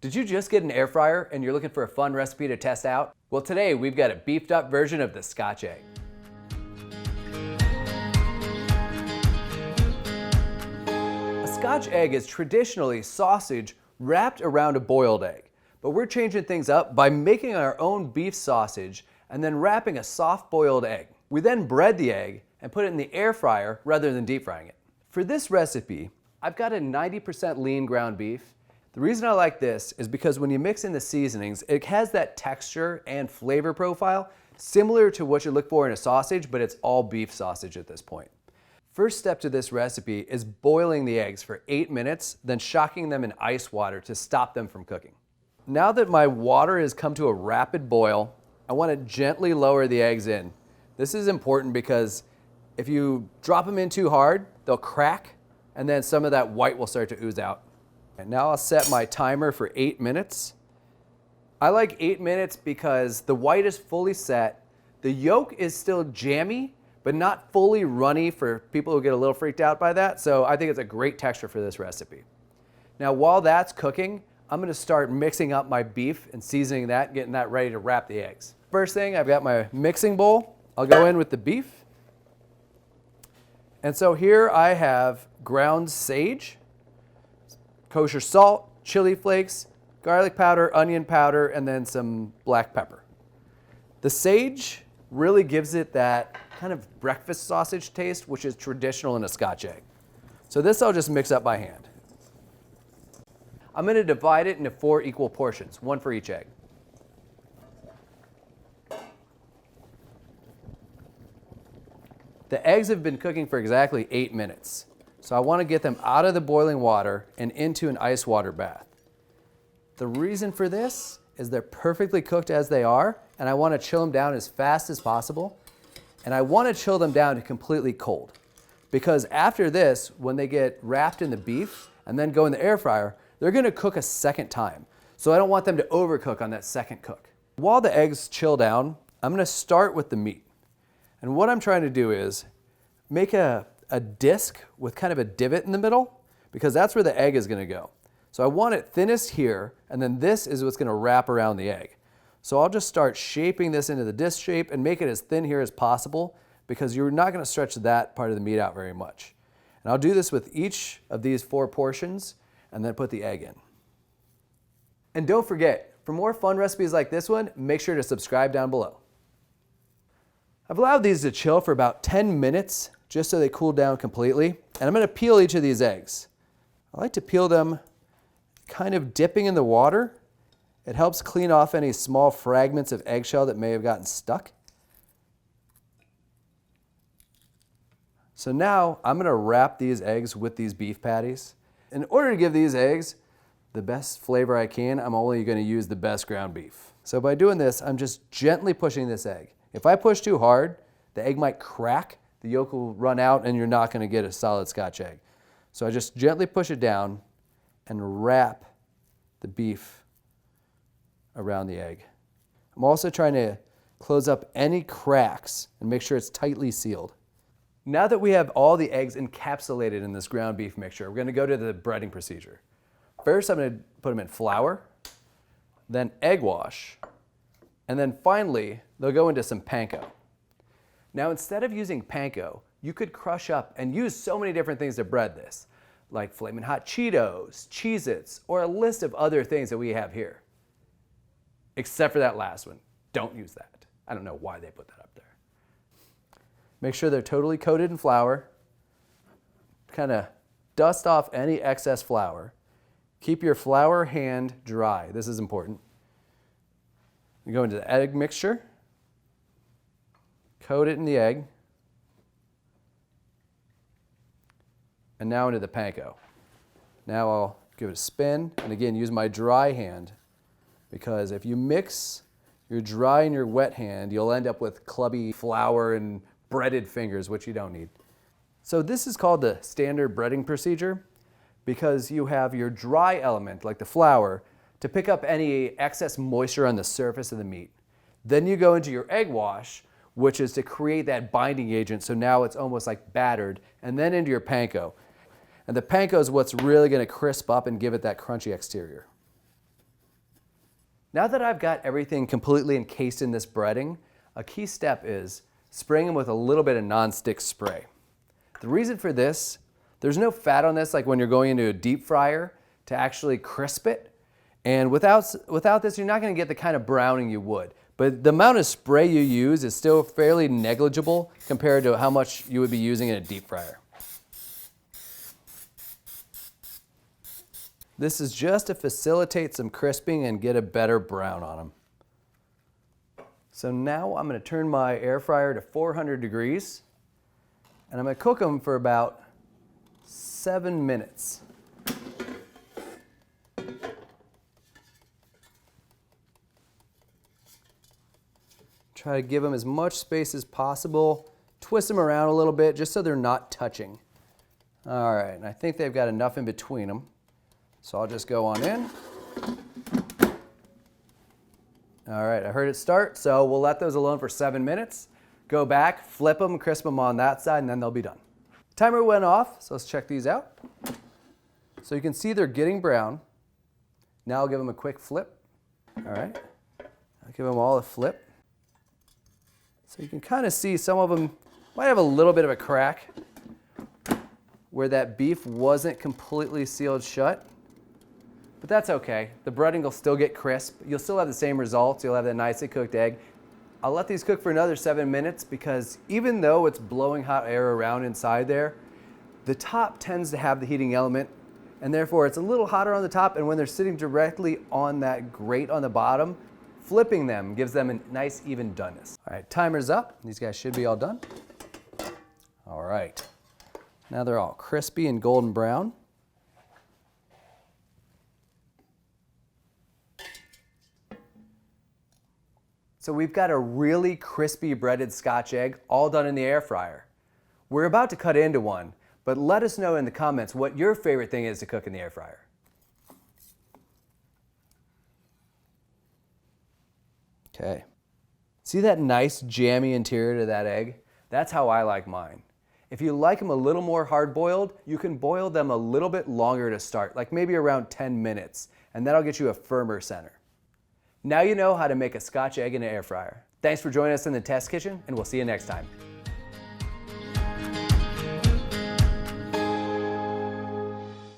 Did you just get an air fryer and you're looking for a fun recipe to test out? Well, today we've got a beefed up version of the Scotch egg. A Scotch egg is traditionally sausage wrapped around a boiled egg, but we're changing things up by making our own beef sausage and then wrapping a soft boiled egg. We then bread the egg and put it in the air fryer rather than deep frying it. For this recipe, I've got a 90% lean ground beef. The reason I like this is because when you mix in the seasonings, it has that texture and flavor profile similar to what you look for in a sausage, but it's all beef sausage at this point. First step to this recipe is boiling the eggs for 8 minutes, then shocking them in ice water to stop them from cooking. Now that my water has come to a rapid boil, I want to gently lower the eggs in. This is important because if you drop them in too hard, they'll crack, and then some of that white will start to ooze out. And now I'll set my timer for 8 minutes. I like 8 minutes because the white is fully set. The yolk is still jammy, but not fully runny for people who get a little freaked out by that. So I think it's a great texture for this recipe. Now while that's cooking, I'm gonna start mixing up my beef and seasoning that, getting that ready to wrap the eggs. First thing, I've got my mixing bowl. I'll go in with the beef. And so here I have ground sage, kosher salt, chili flakes, garlic powder, onion powder, and then some black pepper. The sage really gives it that kind of breakfast sausage taste, which is traditional in a Scotch egg. So this I'll just mix up by hand. I'm going to divide it into 4 equal portions, 1 for each egg. The eggs have been cooking for exactly 8 minutes. So I want to get them out of the boiling water and into an ice water bath. The reason for this is they're perfectly cooked as they are, and I want to chill them down as fast as possible. And I want to chill them down to completely cold. Because after this, when they get wrapped in the beef and then go in the air fryer, they're going to cook a second time. So I don't want them to overcook on that second cook. While the eggs chill down, I'm going to start with the meat. And what I'm trying to do is make a disc with kind of a divot in the middle, because that's where the egg is going to go. So I want it thinnest here, and then this is what's going to wrap around the egg. So I'll just start shaping this into the disc shape and make it as thin here as possible, because you're not going to stretch that part of the meat out very much. And I'll do this with each of these 4 portions and then put the egg in. And don't forget, for more fun recipes like this one, make sure to subscribe down below. I've allowed these to chill for about 10 minutes just so they cool down completely. And I'm going to peel each of these eggs. I like to peel them kind of dipping in the water. It helps clean off any small fragments of eggshell that may have gotten stuck. So now I'm going to wrap these eggs with these beef patties. In order to give these eggs the best flavor I can, I'm only going to use the best ground beef. So by doing this, I'm just gently pushing this egg. If I push too hard, the egg might crack, the yolk will run out, and you're not going to get a solid Scotch egg. So I just gently push it down and wrap the beef around the egg. I'm also trying to close up any cracks and make sure it's tightly sealed. Now that we have all the eggs encapsulated in this ground beef mixture, we're going to go to the breading procedure. First, I'm going to put them in flour, then egg wash, and then finally, they'll go into some panko. Now, instead of using panko, you could crush up and use so many different things to bread this, like Flamin' Hot Cheetos, Cheez-Its, or a list of other things that we have here. Except for that last one. Don't use that. I don't know why they put that up there. Make sure they're totally coated in flour. Kind of dust off any excess flour. Keep your flour hand dry. This is important. You go into the egg mixture, coat it in the egg, and now into the panko. Now I'll give it a spin, and again, use my dry hand, because if you mix your dry and your wet hand, you'll end up with clubby flour and breaded fingers, which you don't need. So this is called the standard breading procedure, because you have your dry element, like the flour, to pick up any excess moisture on the surface of the meat. Then you go into your egg wash, which is to create that binding agent, so now it's almost like battered, and then into your panko. And the panko is what's really going to crisp up and give it that crunchy exterior. Now that I've got everything completely encased in this breading, a key step is spraying them with a little bit of non-stick spray. The reason for this, there's no fat on this like when you're going into a deep fryer to actually crisp it. And without this, you're not going to get the kind of browning you would. But the amount of spray you use is still fairly negligible compared to how much you would be using in a deep fryer. This is just to facilitate some crisping and get a better brown on them. So now I'm going to turn my air fryer to 400 degrees and I'm going to cook them for about 7 minutes. Try to give them as much space as possible. Twist them around a little bit just so they're not touching. All right, and I think they've got enough in between them. So I'll just go on in. All right, I heard it start, so we'll let those alone for 7 minutes. Go back, flip them, crisp them on that side, and then they'll be done. Timer went off, so let's check these out. So you can see they're getting brown. Now I'll give them a quick flip. All right, I'll give them all a flip. So you can kind of see some of them might have a little bit of a crack where that beef wasn't completely sealed shut. But that's okay. The breading will still get crisp. You'll still have the same results. You'll have that nicely cooked egg. I'll let these cook for another 7 minutes because even though it's blowing hot air around inside there, the top tends to have the heating element and therefore it's a little hotter on the top, and when they're sitting directly on that grate on the bottom, flipping them gives them a nice even doneness. All right, timer's up. These guys should be all done. All right. Now they're all crispy and golden brown. So we've got a really crispy breaded Scotch egg all done in the air fryer. We're about to cut into one, but let us know in the comments what your favorite thing is to cook in the air fryer. Okay. See that nice jammy interior to that egg? That's how I like mine. If you like them a little more hard-boiled, you can boil them a little bit longer to start, like maybe around 10 minutes, and that'll get you a firmer center. Now you know how to make a Scotch egg in an air fryer. Thanks for joining us in the test kitchen, and we'll see you next time.